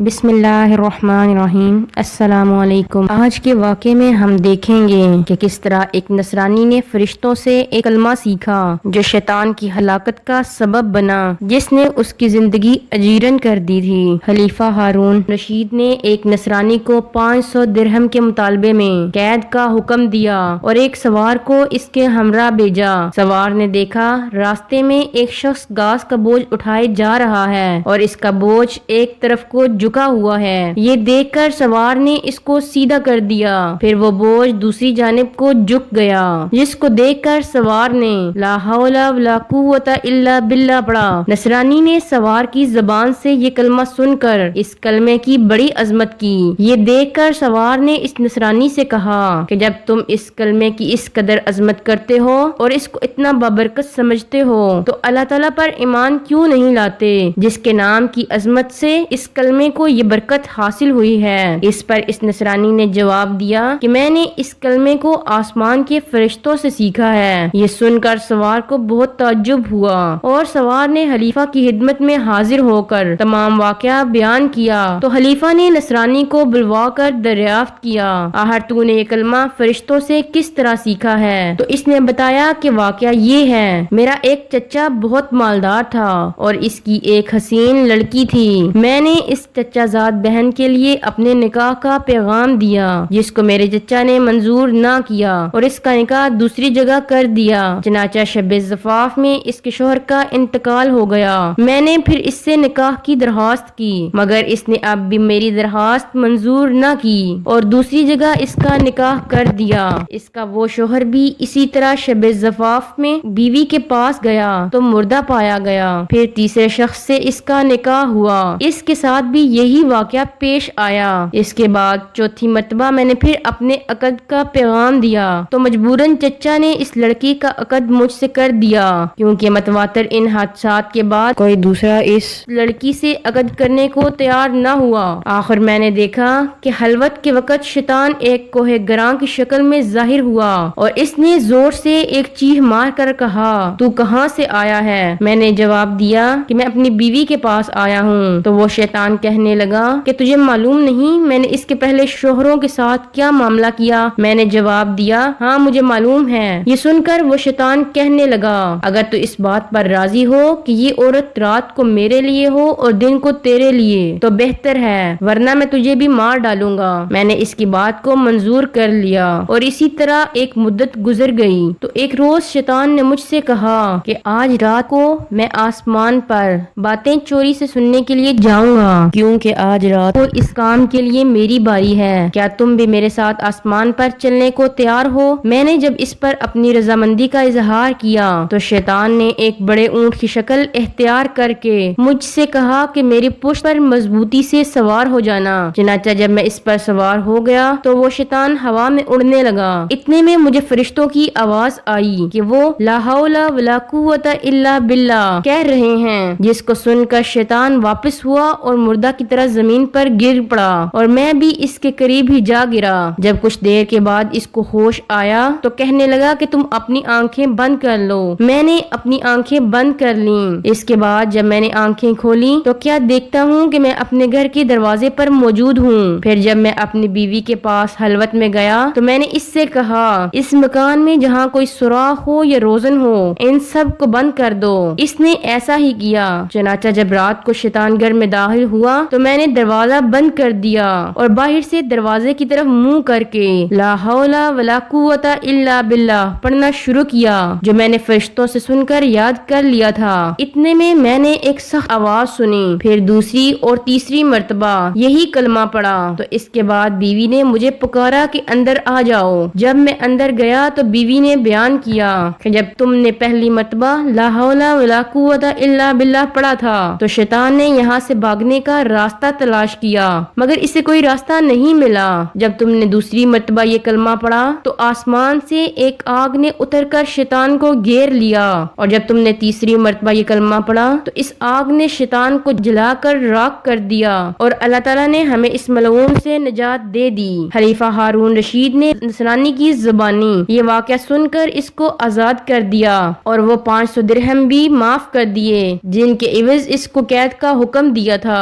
بسم اللہ الرحمن الرحیم۔ السلام علیکم۔ آج کے واقعے میں ہم دیکھیں گے کہ کس طرح ایک نصرانی نے فرشتوں سے ایک کلمہ سیکھا جو شیطان کی ہلاکت کا سبب بنا، جس نے اس کی زندگی اجیرن کر دی تھی۔ خلیفہ ہارون رشید نے ایک نصرانی کو 500 درہم کے مطالبے میں قید کا حکم دیا اور ایک سوار کو اس کے ہمراہ بھیجا۔ سوار نے دیکھا راستے میں ایک شخص گھاس کا بوجھ اٹھائے جا رہا ہے اور اس کا بوجھ ایک طرف کو جھکا ہوا ہے۔ یہ دیکھ کر سوار نے اس کو سیدھا کر دیا، پھر وہ بوجھ دوسری جانب کو جھک گیا، جس کو دیکھ کر سوار نے لا حول ولا قوت الا باللہ پڑھا۔ نصرانی نے سوار کی زبان سے یہ کلمہ سن کر اس کلمے کی بڑی عظمت کی۔ یہ دیکھ کر سوار نے اس نصرانی سے کہا کہ جب تم اس کلمے کی اس قدر عظمت کرتے ہو اور اس کو اتنا بابرکت سمجھتے ہو تو اللہ تعالیٰ پر ایمان کیوں نہیں لاتے، جس کے نام کی عظمت سے اس کلمے کو یہ برکت حاصل ہوئی ہے۔ اس پر اس نصرانی نے جواب دیا کہ میں نے اس کلمے کو آسمان کے فرشتوں سے سیکھا ہے۔ یہ سن کر سوار کو بہت تعجب ہوا اور سوار نے خلیفہ کی خدمت میں حاضر ہو کر تمام واقعہ بیان کیا تو خلیفہ نے نصرانی کو بلوا کر دریافت کیا، آخر تو نے یہ کلمہ فرشتوں سے کس طرح سیکھا ہے؟ تو اس نے بتایا کہ واقعہ یہ ہے، میرا ایک چچا بہت مالدار تھا اور اس کی ایک حسین لڑکی تھی۔ میں نے اس چچا زاد بہن کے لیے اپنے نکاح کا پیغام دیا، جس کو میرے چچا نے منظور نہ کیا اور اس کا نکاح دوسری جگہ کر دیا۔ چنانچہ شب زفاف میں اس کے شوہر کا انتقال ہو گیا۔ میں نے پھر اس سے نکاح کی درخواست کی، مگر اس نے اب بھی میری درخواست منظور نہ کی اور دوسری جگہ اس کا نکاح کر دیا۔ اس کا وہ شوہر بھی اسی طرح شب زفاف میں بیوی کے پاس گیا تو مردہ پایا گیا۔ پھر تیسرے شخص سے اس کا نکاح ہوا، اس کے ساتھ بھی یہی واقعہ پیش آیا۔ اس کے بعد چوتھی مرتبہ میں نے پھر اپنے عقد کا پیغام دیا تو مجبوراً چچا نے اس لڑکی کا عقد مجھ سے کر دیا، کیونکہ متواتر ان حادثات کے بعد کوئی دوسرا اس لڑکی سے عقد کرنے کو تیار نہ ہوا۔ آخر میں نے دیکھا کہ خلوت کے وقت شیطان ایک کوہ گراں کی شکل میں ظاہر ہوا اور اس نے زور سے ایک چیخ مار کر کہا، تو کہاں سے آیا ہے؟ میں نے جواب دیا کہ میں اپنی بیوی کے پاس آیا ہوں۔ تو وہ شیطان کہنے لگا کہ تجھے معلوم نہیں میں نے اس کے پہلے شوہروں کے ساتھ کیا معاملہ کیا؟ میں نے جواب دیا ہاں مجھے معلوم ہے۔ یہ سن کر وہ شیطان کہنے لگا، اگر تو اس بات پر راضی ہو کہ یہ عورت رات کو میرے لیے ہو اور دن کو تیرے لیے تو بہتر ہے، ورنہ میں تجھے بھی مار ڈالوں گا۔ میں نے اس کی بات کو منظور کر لیا اور اسی طرح ایک مدت گزر گئی تو ایک روز شیطان نے مجھ سے کہا کہ آج رات کو میں آسمان پر باتیں چوری سے سننے کے لیے جاؤں گا، کیونکہ آج رات کو اس کام کے لیے میری باری ہے۔ کیا تم بھی میرے ساتھ آسمان پر چلنے کو تیار ہو؟ میں نے جب اس پر اپنی رضامندی کا اظہار کیا تو شیطان نے ایک بڑے اونٹ کی شکل اختیار کر کے مجھ سے کہا کہ میری پشت پر مضبوطی سے سوار ہو جانا۔ چنانچہ جب میں اس پر سوار ہو گیا تو وہ شیطان ہوا میں اڑنے لگا۔ اتنے میں مجھے فرشتوں کی آواز آئی کہ وہ لا حول ولا قوت الا باللہ کہہ رہے ہیں، جس کو سن کر شیطان واپس ہوا اور مردہ کی طرح زمین پر گر پڑا اور میں بھی اس کے قریب ہی جا گرا۔ جب کچھ دیر کے بعد اس کو ہوش آیا تو کہنے لگا کہ تم اپنی آنکھیں بند کر لو۔ میں نے اپنی آنکھیں بند کر لیں۔ اس کے بعد جب میں نے آنکھیں کھولی تو کیا دیکھتا ہوں کہ میں اپنے گھر کے دروازے پر موجود ہوں۔ پھر جب میں اپنی بیوی کے پاس خلوت میں گیا تو میں نے اس سے کہا، اس مکان میں جہاں کوئی سوراخ ہو یا روزن ہو ان سب کو بند کر دو۔ اس نے ایسا ہی کیا۔ چنانچہ جب رات کو شیطان گھر میں داخل ہوا تو میں نے دروازہ بند کر دیا اور باہر سے دروازے کی طرف منہ کر کے لا حول ولا قوت الا باللہ پڑھنا شروع کیا، جو میں نے فرشتوں سے سن کر یاد کر لیا تھا۔ اتنے میں نے ایک سخت آواز سنی، پھر دوسری اور تیسری مرتبہ یہی کلمہ پڑھا تو اس کے بعد بیوی نے مجھے پکارا کہ اندر آ جاؤ۔ جب میں اندر گیا تو بیوی نے بیان کیا کہ جب تم نے پہلی مرتبہ لا حول ولا قوت الا باللہ پڑھا تھا تو شیطان نے یہاں سے بھاگنے کا راستہ تلاش کیا، مگر اسے کوئی راستہ نہیں ملا۔ جب تم نے دوسری مرتبہ یہ کلمہ پڑھا تو آسمان سے ایک آگ نے اتر کر شیطان کو گھیر لیا، اور جب تم نے تیسری مرتبہ یہ کلمہ پڑھا تو اس آگ نے شیطان کو جلا کر راکھ کر دیا اور اللہ تعالیٰ نے ہمیں اس ملعون سے نجات دے دی۔ خلیفہ ہارون رشید نے نصرانی کی زبانی یہ واقعہ سن کر اس کو آزاد کر دیا اور وہ 500 درہم بھی معاف کر دیے جن کے عوض اس کو قید کا حکم دیا تھا۔